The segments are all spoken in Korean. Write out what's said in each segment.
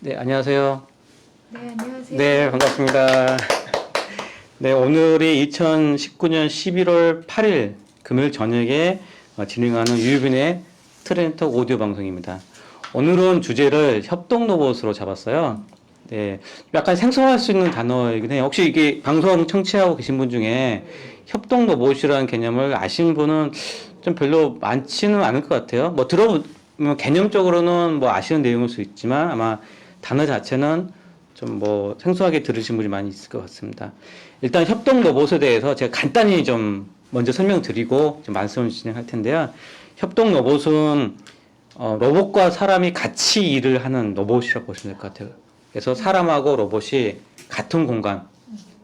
네, 안녕하세요. 네, 안녕하세요. 네, 반갑습니다. 네, 오늘이 2019년 11월 8일 금요일 저녁에 진행하는 유유빈의 트렌터 오디오 방송입니다. 오늘은 주제를 협동 로봇으로 잡았어요. 네, 약간 생소할 수 있는 단어이긴 해요. 혹시 이게 방송 청취하고 계신 분 중에 협동 로봇이라는 개념을 아시는 분은 좀 별로 많지는 않을 것 같아요. 뭐 들어보면 개념적으로는 뭐 아시는 내용일 수 있지만 아마 단어 자체는 좀 뭐 생소하게 들으신 분이 많이 있을 것 같습니다. 일단 협동 로봇에 대해서 제가 간단히 좀 먼저 설명드리고 좀 말씀을 진행할 텐데요. 협동 로봇은 로봇과 사람이 같이 일을 하는 로봇이라고 보시면 될 것 같아요. 그래서 사람하고 로봇이 같은 공간,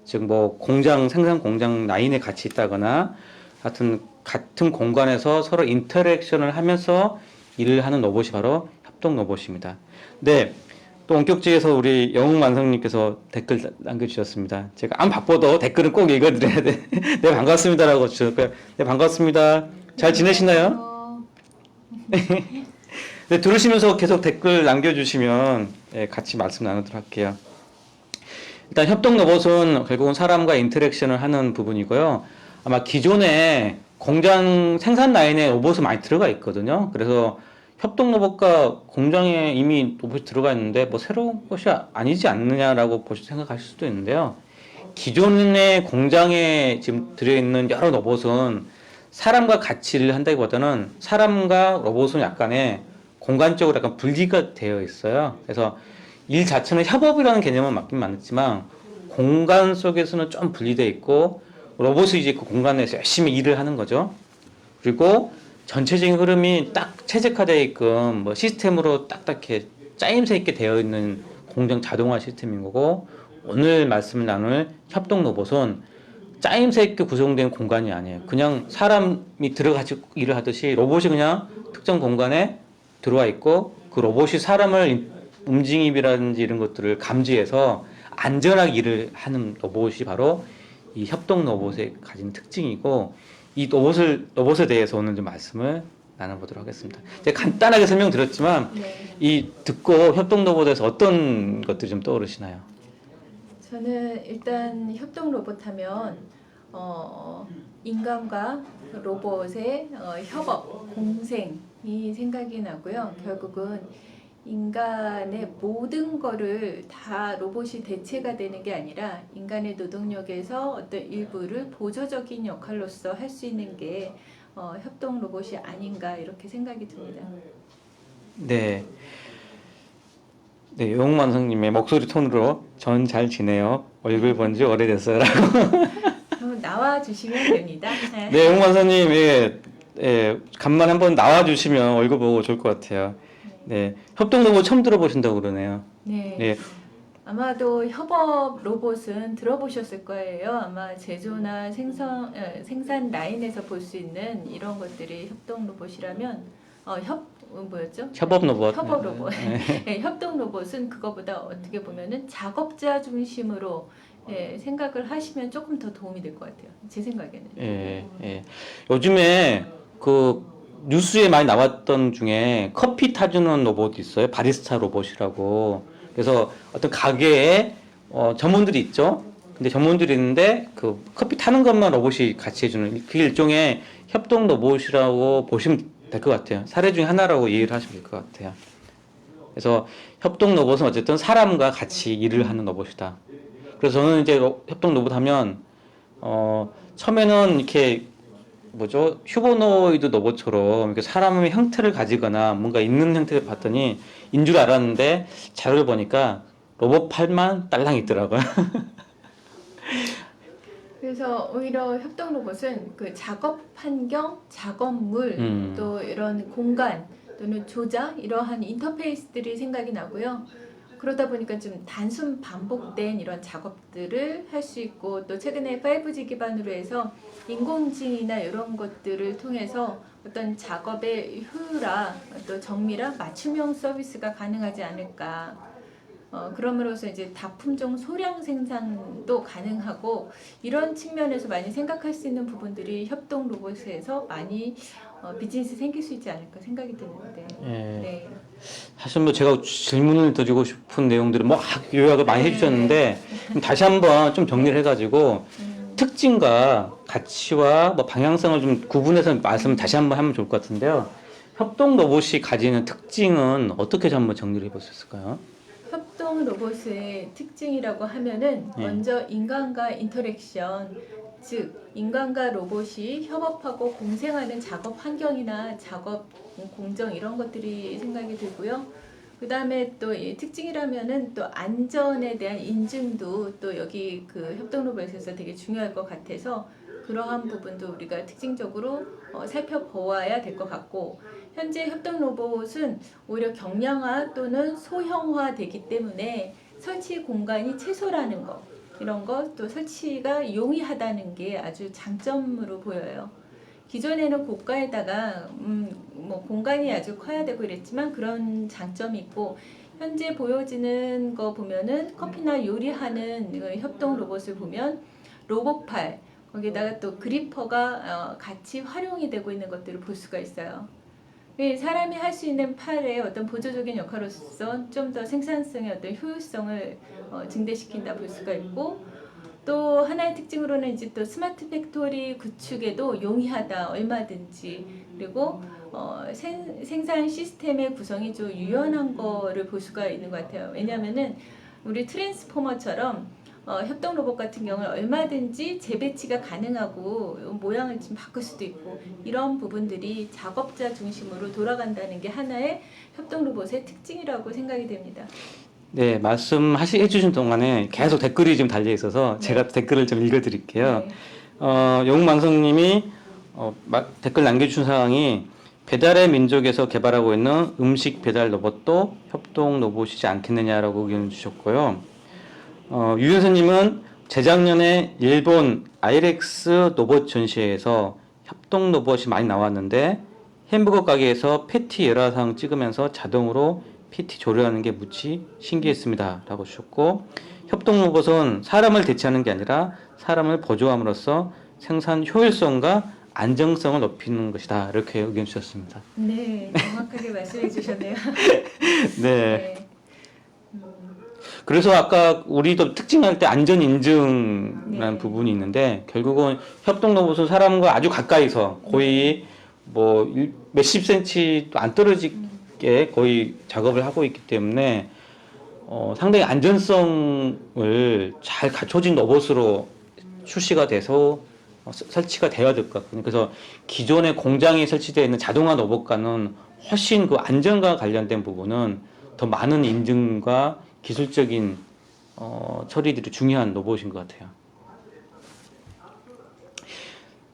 즉 뭐 공장 생산 공장 라인에 같이 있다거나 하여튼 같은 공간에서 서로 인터랙션을 하면서 일을 하는 로봇이 바로 협동 로봇입니다. 네. 또 원격지에서 우리 영웅만성님께서 댓글 남겨주셨습니다. 제가 안 바빠도 댓글은 꼭 읽어드려야 돼. 네, 반갑습니다라고 주셨고요. 네, 반갑습니다. 잘 지내시나요? 네, 들으시면서 계속 댓글 남겨주시면 네, 같이 말씀 나누도록 할게요. 일단 협동 로봇은 결국은 사람과 인터랙션을 하는 부분이고요. 아마 기존에 공장 생산 라인에 로봇이 많이 들어가 있거든요. 그래서 협동 로봇과 공장에 이미 로봇이 들어가 있는데 뭐 새로운 것이 아니지 않느냐라고 생각하실 수도 있는데요. 기존의 공장에 지금 들어있는 여러 로봇은 사람과 같이 일을 한다기보다는 사람과 로봇은 약간의 공간적으로 약간 분리가 되어 있어요. 그래서 일 자체는 협업이라는 개념은 맞긴 맞지만 공간 속에서는 좀 분리되어 있고 로봇이 이제 그 공간에서 열심히 일을 하는 거죠. 그리고 전체적인 흐름이 딱 최적화되어 있게끔 뭐 시스템으로 딱딱히 짜임새 있게 되어 있는 공정 자동화 시스템인 거고, 오늘 말씀을 나눌 협동 로봇은 짜임새 있게 구성된 공간이 아니에요. 그냥 사람이 들어가서 일을 하듯이 로봇이 그냥 특정 공간에 들어와 있고 그 로봇이 사람을 움직임이라든지 이런 것들을 감지해서 안전하게 일을 하는 로봇이 바로 이 협동 로봇의 가진 특징이고, 이 로봇에 대해서 오늘 좀 말씀을 나눠보도록 하겠습니다. 제가 간단하게 설명드렸지만 네. 이 듣고 협동 로봇에서 어떤 것들이 좀 떠오르시나요? 저는 일단 협동 로봇 하면 인간과 로봇의 협업, 공생이 생각이 나고요. 결국은 인간의 모든 거를 다 로봇이 대체가 되는 게 아니라 인간의 노동력에서 어떤 일부를 보조적인 역할로서 할 수 있는 게 협동 로봇이 아닌가 이렇게 생각이 듭니다. 네. 네, 영웅만성님의 목소리 톤으로 전 잘 지내요. 얼굴 본 지 오래됐어요. 라고. 한번 나와 주시면 됩니다. 네, 영웅만성님, 예, 예, 간만에 한번 나와주시면 얼굴 보고 좋을 것 같아요. 네, 협동 로봇 처음 들어보신다고 그러네요. 네. 네, 아마도 협업 로봇은 들어보셨을 거예요. 아마 제조나 생산 라인에서 볼 수 있는 이런 것들이 협동 로봇이라면 뭐였죠? 협업 로봇. 협업 로봇. 네. 네, 협동 로봇은 그거보다 어떻게 보면은 작업자 중심으로 생각을 하시면 조금 더 도움이 될 것 같아요. 제 생각에는. 예, 예. 요즘에 그 뉴스에 많이 나왔던 중에 커피 타주는 로봇 있어요. 바리스타 로봇이라고. 그래서 어떤 가게에 점원들이 있죠. 근데 점원들이 있는데 그 커피 타는 것만 로봇이 같이 해주는 그 일종의 협동 로봇이라고 보시면 될 것 같아요. 사례 중에 하나라고 이해를 하시면 될 것 같아요. 그래서 협동 로봇은 어쨌든 사람과 같이 일을 하는 로봇이다. 그래서 저는 이제 협동 로봇 하면 처음에는 이렇게 뭐죠? 휴보노이드 로봇처럼 이렇게 사람의 형태를 가지거나 뭔가 있는 형태를 봤더니 인 줄 알았는데 자료를 보니까 로봇 팔만 딸랑 있더라고요. 그래서 오히려 협동 로봇은 그 작업 환경, 작업물, 또 이런 공간 또는 조작 이러한 인터페이스들이 생각이 나고요. 그러다 보니까 좀 단순 반복된 이런 작업들을 할 수 있고, 또 최근에 5G 기반으로 해서 인공지능이나 이런 것들을 통해서 어떤 작업의 효율화, 또 정밀한 맞춤형 서비스가 가능하지 않을까. 그럼으로써 이제 다품종 소량 생산도 가능하고, 이런 측면에서 많이 생각할 수 있는 부분들이 협동 로봇에서 많이 비즈니스 생길 수 있지 않을까 생각이 드는데. 예. 네. 사실 뭐 제가 질문을 드리고 싶은 내용들은 뭐 요약을 많이 해주셨는데 다시 한번 좀 정리를 해가지고 특징과 가치와 뭐 방향성을 좀 구분해서 말씀 다시 한번 하면 좋을 것 같은데요. 협동 로봇이 가지는 특징은 어떻게 한번 정리를 해볼 수 있을까요? 협동 로봇의 특징이라고 하면은 네. 먼저 인간과 인터랙션, 즉 인간과 로봇이 협업하고 공생하는 작업 환경이나 작업 공정 이런 것들이 생각이 들고요. 그 다음에 또 이 특징이라면은 또 안전에 대한 인증도 또 여기 그 협동 로봇에서 되게 중요할 것 같아서 그러한 부분도 우리가 특징적으로 살펴보아야 될 것 같고, 현재 협동 로봇은 오히려 경량화 또는 소형화 되기 때문에 설치 공간이 최소라는 것, 이런 것, 또 설치가 용이하다는 게 아주 장점으로 보여요. 기존에는 고가에다가 뭐 공간이 아주 커야 되고 이랬지만 그런 장점이 있고, 현재 보여지는 거 보면은 커피나 요리하는 그 협동 로봇을 보면 로봇팔, 거기다가 또 그리퍼가 같이 활용이 되고 있는 것들을 볼 수가 있어요. 사람이 할 수 있는 팔의 어떤 보조적인 역할로서 좀 더 생산성의 어떤 효율성을 증대시킨다 볼 수가 있고, 또 하나의 특징으로는 이제 또 스마트 팩토리 구축에도 용이하다, 얼마든지. 그리고 생산 시스템의 구성이 좀 유연한 거를 볼 수가 있는 것 같아요. 왜냐하면은 우리 트랜스포머처럼 협동 로봇 같은 경우는 얼마든지 재배치가 가능하고 모양을 좀 바꿀 수도 있고, 이런 부분들이 작업자 중심으로 돌아간다는 게 하나의 협동 로봇의 특징이라고 생각이 됩니다. 네, 말씀해 주신 동안에 계속 댓글이 좀 달려 있어서 제가 댓글을 좀 읽어드릴게요. 네. 영웅만성님이 댓글 남겨주신 사항이 배달의 민족에서 개발하고 있는 음식 배달 로봇도 협동 로봇이지 않겠느냐라고 의견을 주셨고요. 유윤서님은 재작년에 일본 아이렉스 로봇 전시회에서 협동 로봇이 많이 나왔는데 햄버거 가게에서 패티 열화상 찍으면서 자동으로 패티 조리하는 게 무지 신기했습니다 라고 주셨고, 협동 로봇은 사람을 대체하는 게 아니라 사람을 보조함으로써 생산 효율성과 안정성을 높이는 것이다, 이렇게 의견 주셨습니다. 네, 정확하게 말씀해 주셨네요. 네. 네. 그래서 아까 우리도 특징할 때 안전 인증이라는 네. 부분이 있는데, 결국은 협동 로봇은 사람과 아주 가까이서 거의 뭐 몇십 센치도 안 떨어지게 거의 작업을 하고 있기 때문에 상당히 안전성을 잘 갖춰진 로봇으로 출시가 돼서 설치가 되어야 될 것 같거든요. 그래서 기존의 공장에 설치되어 있는 자동화 로봇과는 훨씬 그 안전과 관련된 부분은 더 많은 인증과 기술적인 처리들이 중요한 로봇인 것 같아요.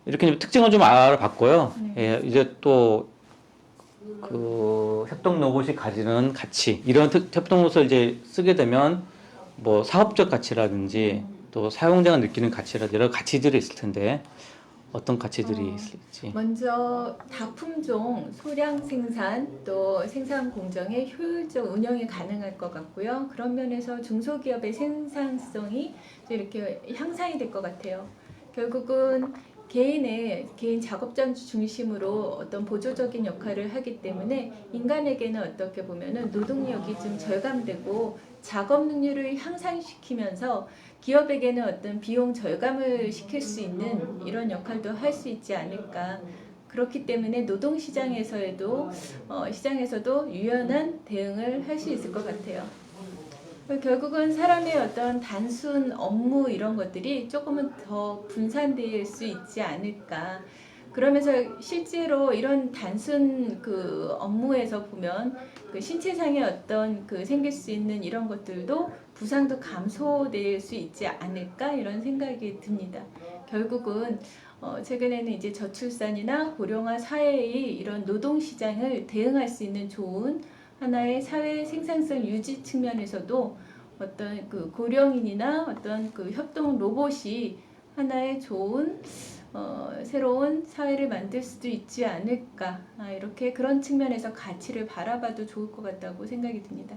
이렇게 특징을 좀 알아봤고요. 예, 이제 또 그 협동 로봇이 가지는 가치, 이런 협동 로봇을 이제 쓰게 되면 뭐 사업적 가치라든지 또 사용자가 느끼는 가치라든지 여러 가치들이 있을 텐데 어떤 가치들이 있을지. 먼저 다품종 소량 생산, 또 생산 공정의 효율적 운영이 가능할 것 같고요. 그런 면에서 중소기업의 생산성이 이렇게 향상이 될 것 같아요. 결국은 개인 작업자 중심으로 어떤 보조적인 역할을 하기 때문에 인간에게는 어떻게 보면은 노동력이 좀 절감되고 작업 능률을 향상시키면서 기업에게는 어떤 비용 절감을 시킬 수 있는 이런 역할도 할 수 있지 않을까. 그렇기 때문에 노동시장에서도 유연한 대응을 할 수 있을 것 같아요. 결국은 사람의 어떤 단순 업무 이런 것들이 조금은 더 분산될 수 있지 않을까. 그러면서 실제로 이런 단순 그 업무에서 보면 그 신체상의 어떤 그 생길 수 있는 이런 것들도 부상도 감소될 수 있지 않을까, 이런 생각이 듭니다. 결국은 최근에는 이제 저출산이나 고령화 사회의 이런 노동 시장을 대응할 수 있는 좋은 하나의 사회 생산성 유지 측면에서도 어떤 그 고령인이나 어떤 그 협동 로봇이 하나의 좋은 새로운 사회를 만들 수도 있지 않을까, 이렇게 그런 측면에서 가치를 바라봐도 좋을 것 같다고 생각이 듭니다.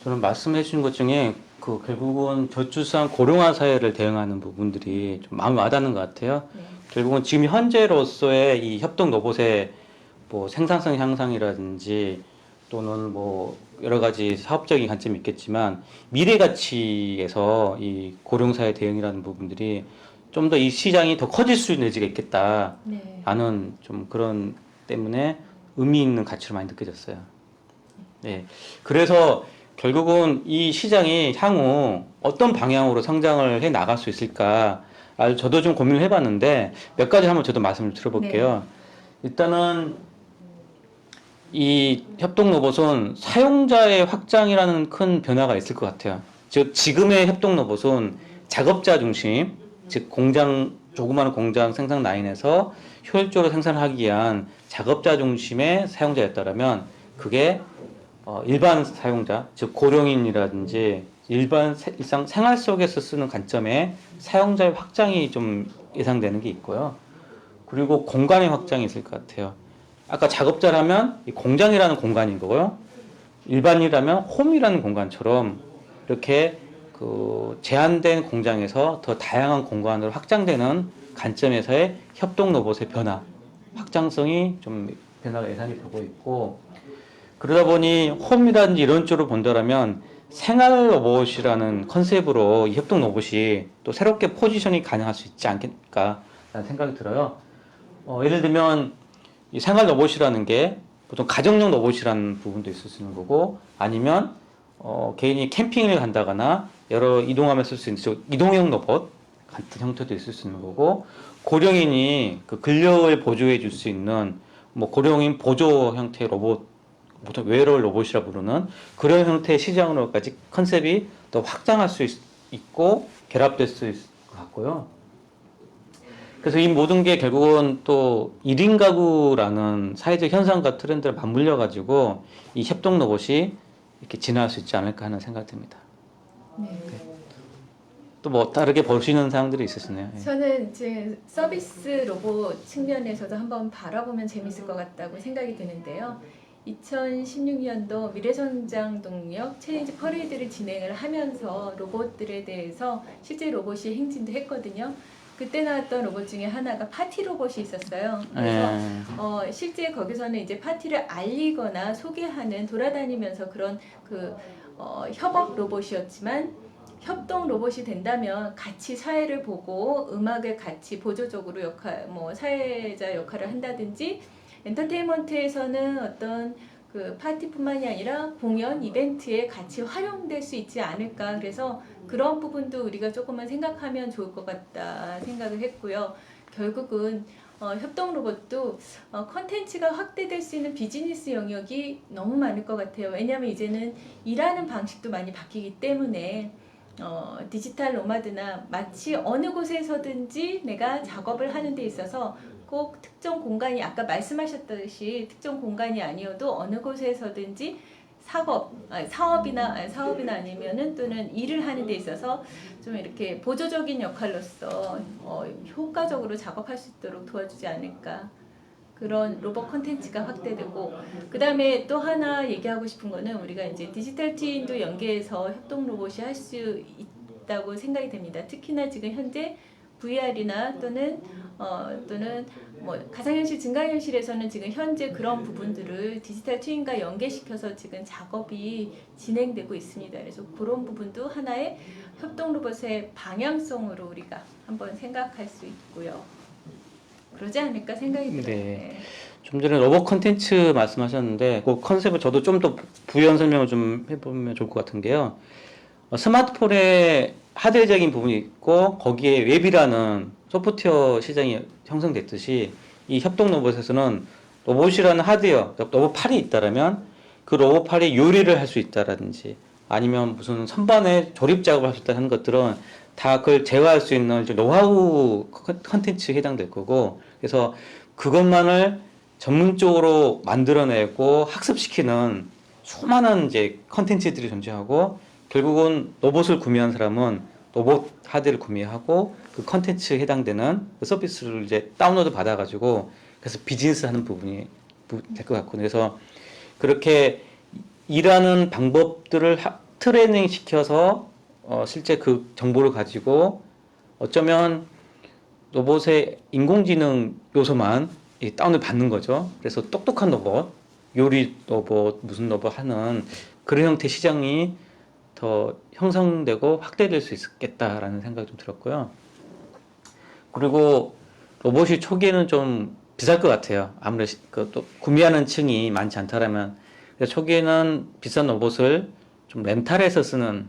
저는 말씀해 주신 것 중에 그 결국은 저출산 고령화 사회를 대응하는 부분들이 좀 마음에 와닿는 것 같아요. 네. 결국은 지금 현재로서의 이 협동 로봇의 뭐 생산성 향상이라든지 또는 뭐 여러 가지 사업적인 관점이 있겠지만 미래 가치에서 이 고령사회 대응이라는 부분들이 좀 더 이 시장이 더 커질 수 있는 여지가 있겠다라는 네. 좀 그런 때문에 의미 있는 가치로 많이 느껴졌어요. 네. 그래서 결국은 이 시장이 향후 어떤 방향으로 성장을 해 나갈 수 있을까? 저도 좀 고민을 해봤는데 몇 가지 한번 저도 말씀을 드려볼게요. 일단은 이 협동 로봇은 사용자의 확장이라는 큰 변화가 있을 것 같아요. 즉 지금의 협동 로봇은 작업자 중심, 즉 공장 조그마한 공장 생산 라인에서 효율적으로 생산하기 위한 작업자 중심의 사용자였다면 그게 일반 사용자, 즉 고령인이라든지 일상 생활 속에서 쓰는 관점에 사용자의 확장이 좀 예상되는 게 있고요. 그리고 공간의 확장이 있을 것 같아요. 아까 작업자라면 이 공장이라는 공간인 거고요. 일반이라면 홈이라는 공간처럼 이렇게 그 제한된 공장에서 더 다양한 공간으로 확장되는 관점에서의 협동 로봇의 변화, 확장성이 좀 변화가 예상이 되고 있고, 그러다 보니 홈이라든지 이런 쪽으로 본다면 생활 로봇이라는 컨셉으로 이 협동 로봇이 또 새롭게 포지션이 가능할 수 있지 않겠을까라는 생각이 들어요. 예를 들면 이 생활 로봇이라는 게 보통 가정용 로봇이라는 부분도 있을 수 있는 거고, 아니면 개인이 캠핑을 간다거나 여러 이동하면 쓸 수 있는 이동형 로봇 같은 형태도 있을 수 있는 거고, 고령인이 그 근력을 보조해 줄 수 있는 뭐 고령인 보조 형태의 로봇, 보통 웨어러블 로봇이라 부르는 그런 형태의 시장으로까지 컨셉이 더 확장할 수 있고 결합될 수 있을 것 같고요. 그래서 이 모든 게 결국은 또 1인 가구라는 사회적 현상과 트렌드를 맞물려 가지고 이 협동 로봇이 이렇게 진화할 수 있지 않을까 하는 생각이 듭니다. 네. 또 뭐 다르게 보시는 사항들이 있으시나요? 예. 저는 이제 서비스 로봇 측면에서도 한번 바라보면 재밌을 것 같다고 생각이 드는데요. 2016년도 미래성장 동력 챌린지 퍼레이드를 진행을 하면서 로봇들에 대해서 실제 로봇이 행진도 했거든요. 그때 나왔던 로봇 중에 하나가 파티 로봇이 있었어요. 그래서 실제 거기서는 이제 파티를 알리거나 소개하는 돌아다니면서 그런 협업 로봇이었지만 협동 로봇이 된다면 같이 사회를 보고 음악을 같이 보조적으로 사회자 역할을 한다든지 엔터테인먼트에서는 어떤 그 파티뿐만이 아니라 공연, 이벤트에 같이 활용될 수 있지 않을까. 그래서 그런 부분도 우리가 조금만 생각하면 좋을 것 같다 생각을 했고요. 결국은 협동 로봇도 컨텐츠가 확대될 수 있는 비즈니스 영역이 너무 많을 것 같아요. 왜냐하면 이제는 일하는 방식도 많이 바뀌기 때문에 디지털 노마드나 마치 어느 곳에서든지 내가 작업을 하는 데 있어서 꼭 특정 공간이 아까 말씀하셨듯이 특정 공간이 아니어도 어느 곳에서든지 사업이나 아니면은 또는 일을 하는 데 있어서 좀 이렇게 보조적인 역할로서 효과적으로 작업할 수 있도록 도와주지 않을까. 그런 로봇 콘텐츠가 확대되고, 그 다음에 또 하나 얘기하고 싶은 거는 우리가 이제 디지털 트윈도 연계해서 협동 로봇이 할 수 있다고 생각이 됩니다. 특히나 지금 현재 VR이나 또는 뭐 가상현실, 증강현실에서는 지금 현재 그런 부분들을 디지털 트윈과 연계시켜서 지금 작업이 진행되고 있습니다. 그래서 그런 부분도 하나의 협동 로봇의 방향성으로 우리가 한번 생각할 수 있고요. 그러지 않을까 생각이 들어요. 네. 좀 전에 로봇 컨텐츠 말씀하셨는데 그 컨셉을 저도 좀 더 부연 설명을 좀 해보면 좋을 것 같은 게요. 스마트폰에 하드웨어적인 부분이 있고 거기에 웹이라는 소프트웨어 시장이 형성됐듯이 이 협동 로봇에서는 로봇이라는 하드웨어, 로봇팔이 있다라면 그 로봇팔이 요리를 할 수 있다라든지 아니면 무슨 선반에 조립 작업을 할 수 있다는 것들은 다 그걸 제어할 수 있는 노하우 컨텐츠에 해당될 거고, 그래서 그것만을 전문적으로 만들어내고 학습시키는 수많은 이제 컨텐츠들이 존재하고, 결국은 로봇을 구매한 사람은 로봇 하드를 구매하고 그 컨텐츠에 해당되는 그 서비스를 이제 다운로드 받아가지고 그래서 비즈니스 하는 부분이 될 것 같고, 그래서 그렇게 일하는 방법들을 트레이닝 시켜서 실제 그 정보를 가지고 어쩌면 로봇의 인공지능 요소만 이 다운을 받는 거죠. 그래서 똑똑한 로봇, 요리 로봇, 무슨 로봇 하는 그런 형태 시장이 더 형성되고 확대될 수 있겠다라는 생각이 좀 들었고요. 그리고 로봇이 초기에는 좀 비쌀 것 같아요. 아무래도 또 구매하는 층이 많지 않다라면. 그래서 초기에는 비싼 로봇을 좀 렌탈해서 쓰는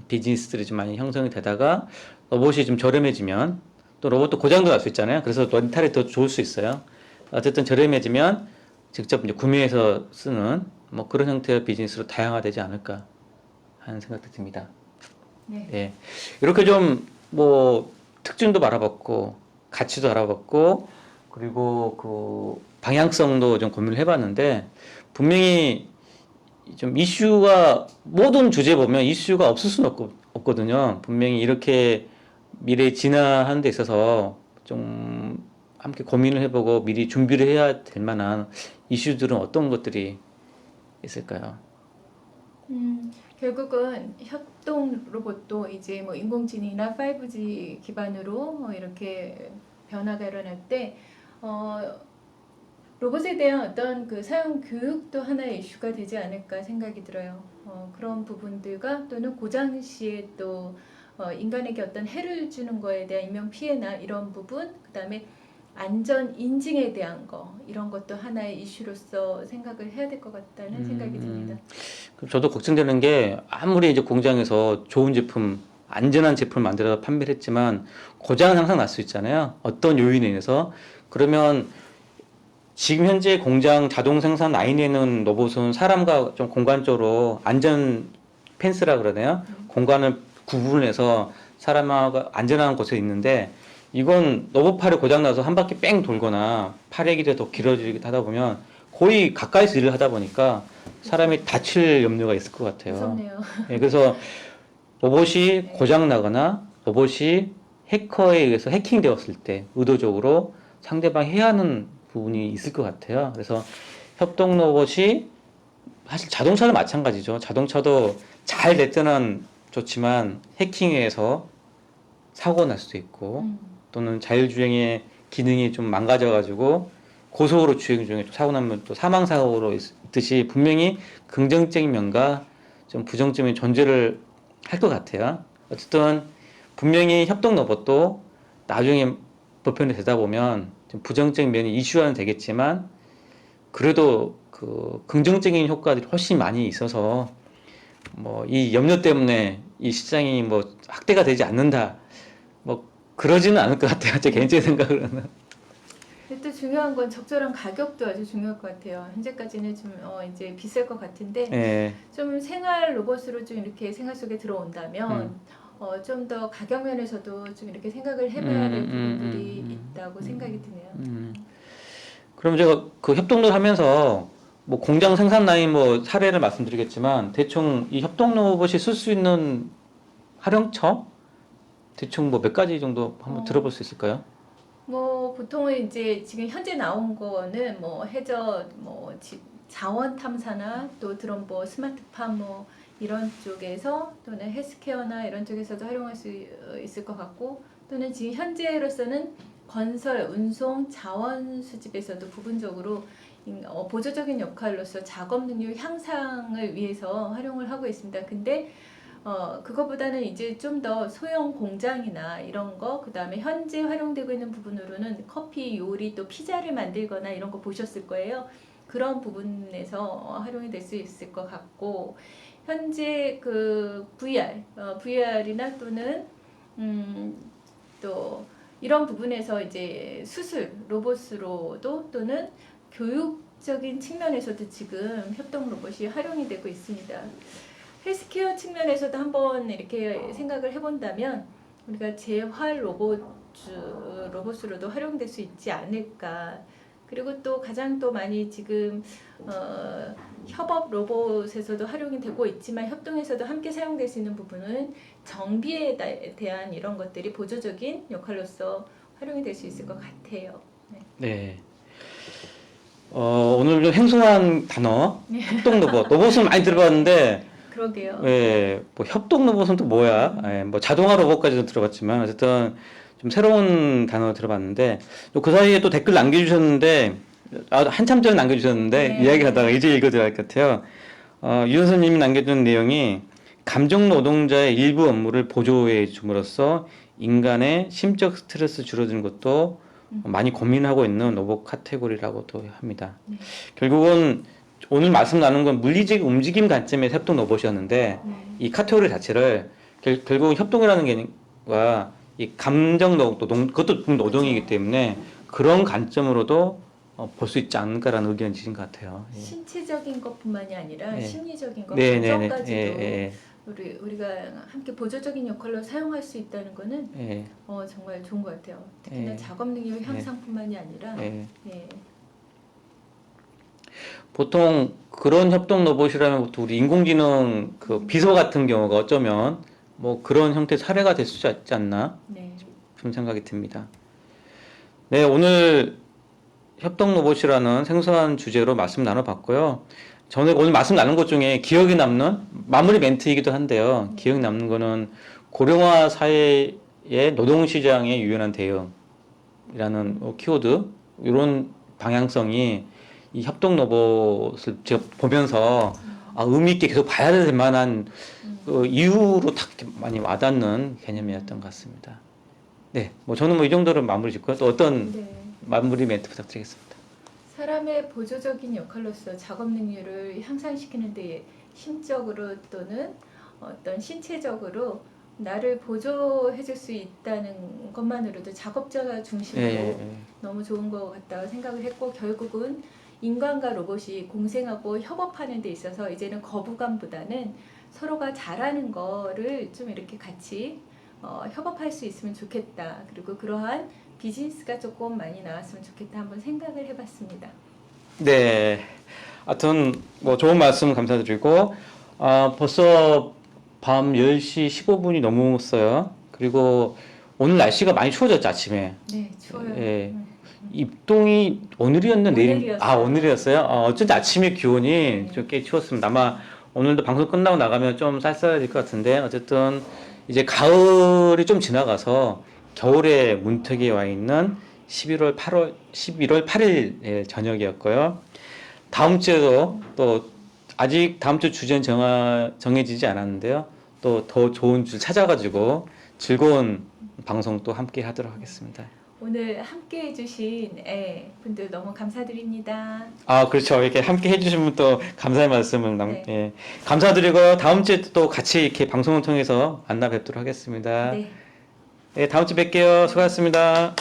비즈니스들이 좀 많이 형성이 되다가 로봇이 좀 저렴해지면 또 로봇도 고장도 날 수 있잖아요. 그래서 렌탈이 더 좋을 수 있어요. 어쨌든 저렴해지면 직접 이제 구매해서 쓰는 뭐 그런 형태의 비즈니스로 다양화되지 않을까 하는 생각도 듭니다. 네. 네. 이렇게 좀 뭐 특징도 알아봤고 가치도 알아봤고 그리고 그 방향성도 좀 고민을 해봤는데 분명히 좀 이슈가 모든 주제 보면 이슈가 없을 수는 없거든요. 분명히 이렇게 미래 진화하는 데 있어서 좀 함께 고민을 해보고 미리 준비를 해야 될 만한 이슈들은 어떤 것들이 있을까요? 결국은 협동 로봇도 이제 뭐 인공지능이나 5G 기반으로 이렇게 변화가 일어날 때 로봇에 대한 어떤 그 사용 교육도 하나의 이슈가 되지 않을까 생각이 들어요. 그런 부분들과 또는 고장 시에 또 인간에게 어떤 해를 주는 거에 대한 인명 피해나 이런 부분, 그다음에 안전 인증에 대한 거 이런 것도 하나의 이슈로서 생각을 해야 될 것 같다는 생각이 듭니다. 그럼 저도 걱정되는 게 아무리 이제 공장에서 좋은 제품, 안전한 제품을 만들어서 판매를 했지만 고장은 항상 날 수 있잖아요. 어떤 요인에 의해서. 그러면 지금 현재 공장 자동 생산 라인에 있는 로봇은 사람과 좀 공간적으로 안전 펜스라 그러네요. 공간을 구분해서 사람하고 안전한 곳에 있는데 이건 로봇팔이 고장나서 한 바퀴 뺑 돌거나 팔의 길이 더 길어지기도 하다 보면 거의 가까이서 일을 하다 보니까 사람이 다칠 염려가 있을 것 같아요. 무섭네요. 예, 그래서 로봇이 고장나거나 로봇이 해커에 의해서 해킹되었을 때 의도적으로 상대방이 해야 하는 부분이 있을 것 같아요. 그래서 협동 로봇이 사실 자동차도 마찬가지죠. 자동차도 잘 될 때는 좋지만 해킹에 의해서 사고 날 수도 있고 또는 자율주행의 기능이 좀 망가져가지고 고속으로 주행 중에 또 사고 나면 또 사망사고로 있듯이 분명히 긍정적인 면과 좀 부정적인 존재를 할 것 같아요. 어쨌든 분명히 협동 로봇도 나중에 보편이 되다 보면 좀 부정적인 면이 이슈화는 되겠지만 그래도 그 긍정적인 효과들이 훨씬 많이 있어서 뭐 이 염려 때문에 이 시장이 뭐 확대가 되지 않는다 뭐 그러지는 않을 것 같아요. 제 개인적인 생각으로는. 근데 또 중요한 건 적절한 가격도 아주 중요할 것 같아요. 현재까지는 좀 이제 비쌀 것 같은데 예. 좀 생활 로봇으로 좀 이렇게 생활 속에 들어온다면 좀 더 가격 면에서도 좀 이렇게 생각을 해봐야 될 부분들이 있다고 생각이 드네요. 그럼 제가 그 협동로 하면서 뭐 공장 생산 라인 뭐 사례를 말씀드리겠지만 대충 이 협동 로봇이 쓸 수 있는 활용처 대충 뭐 몇 가지 정도 한번 들어볼 수 있을까요? 뭐 보통은 이제 지금 현재 나온 거는 뭐 해저 뭐 자원 탐사나 또 그런 뭐 스마트팜 뭐 이런 쪽에서 또는 헬스케어나 이런 쪽에서도 활용할 수 있을 것 같고 또는 지금 현재로서는 건설, 운송, 자원 수집에서도 부분적으로 보조적인 역할로서 작업 능력 향상을 위해서 활용을 하고 있습니다. 근데 그거보다는 이제 좀 더 소형 공장이나 이런 거, 그 다음에 현재 활용되고 있는 부분으로는 커피, 요리, 또 피자를 만들거나 이런 거 보셨을 거예요. 그런 부분에서 활용이 될 수 있을 것 같고, 현재 그 VR이나 또는 또 이런 부분에서 이제 수술 로봇으로도 또는 교육적인 측면에서도 지금 협동 로봇이 활용이 되고 있습니다. 헬스케어 측면에서도 한번 이렇게 생각을 해본다면 우리가 재활 로봇으로도 활용될 수 있지 않을까. 그리고 또 가장 또 많이 지금 협업 로봇에서도 활용이 되고 있지만 협동에서도 함께 사용될 수 있는 부분은 정비에 대한 이런 것들이 보조적인 역할로서 활용이 될 수 있을 것 같아요. 네. 네. 오늘 좀 생소한 단어 협동 로봇. 로봇은 많이 들어봤는데 그러게요. 예, 뭐 협동 로봇은 또 뭐야? 예, 뭐 자동화 로봇까지도 들어봤지만 어쨌든 좀 새로운 단어 들어봤는데 또 그 사이에 또 댓글 남겨주셨는데 한참 전에 남겨주셨는데 네. 이야기하다가 이제 읽어드려야 할 것 같아요. 유선생님이 남겨준 내용이 감정 노동자의 일부 업무를 보조해 줌으로써 인간의 심적 스트레스 줄어드는 것도 많이 고민하고 있는 로봇 카테고리라고도 합니다. 네. 결국은 오늘 말씀 나눈 건 물리적 움직임 관점의 협동 로봇이었는데 이 카테고리 자체를 결국은 협동이라는 개념과 이 감정 노동 그것도 노동이기 때문에 그런 관점으로도 볼 수 있지 않을까라는 의견이신 것 같아요. 예. 신체적인 것뿐만이 아니라 네. 심리적인 것, 네, 네, 네. 감정까지도 예, 우리가 함께 보조적인 역할로 사용할 수 있다는 거는 예, 정말 좋은 것 같아요. 특히나 예. 작업 능력 향상뿐만이 아니라 예. 예. 보통 그런 협동 로봇이라면 보통 우리 인공지능 그 비서 같은 경우가 어쩌면 뭐 그런 형태의 사례가 될 수 있지 않나 네. 좀 생각이 듭니다. 네, 오늘 협동 로봇이라는 생소한 주제로 말씀 나눠봤고요. 저는 오늘 말씀 나눈 것 중에 기억에 남는 마무리 멘트이기도 한데요. 기억에 남는 거는 고령화 사회의 노동시장의 유연한 대응이라는 키워드 이런 방향성이 이 협동 로봇을 제가 보면서 의미 있게 계속 봐야 될 만한 이유로 딱 많이 와닿는 개념이었던 것 같습니다. 네, 뭐 저는 뭐 이 정도로 마무리 짓고요. 또 어떤 네. 마무리 멘트 부탁드리겠습니다. 사람의 보조적인 역할로서 작업 능률을 향상시키는 데 심적으로 또는 어떤 신체적으로 나를 보조해 줄 수 있다는 것만으로도 작업자 중심으로 예. 너무 좋은 것 같다고 생각을 했고, 결국은 인간과 로봇이 공생하고 협업하는 데 있어서 이제는 거부감보다는 서로가 잘하는 거를 좀 이렇게 같이 협업할 수 있으면 좋겠다. 그리고 그러한 비즈니스가 조금 많이 나왔으면 좋겠다 한번 생각을 해봤습니다. 네. 하여튼 뭐 좋은 말씀 감사드리고 벌써 밤 10시 15분이 넘었어요. 그리고 오늘 날씨가 많이 추워졌죠, 아침에. 네, 추워요. 예. 입동이 오늘이었나 내일? 오늘이었어요. 오늘이었어요. 어쩐지 아침에 기온이 네. 좀 꽤 추웠습니다. 아마 오늘도 방송 끝나고 나가면 좀 쌀쌀해질 것 같은데 어쨌든 이제 가을이 좀 지나가서 겨울의 문턱에 와 있는 11월 8일 저녁이었고요. 다음 주에도 또 아직 다음 주 주제는 정해지지 않았는데요. 또 더 좋은 주 찾아가지고 즐거운 방송 또 함께 하도록 하겠습니다. 오늘 함께 해주신 분들 너무 감사드립니다. 그렇죠. 이렇게 함께 해주신 분 또 감사의 말씀을 네. 감사드리고 다음 주에 또 같이 이렇게 방송을 통해서 만나 뵙도록 하겠습니다. 네. 네, 다음 주 뵐게요. 수고하셨습니다.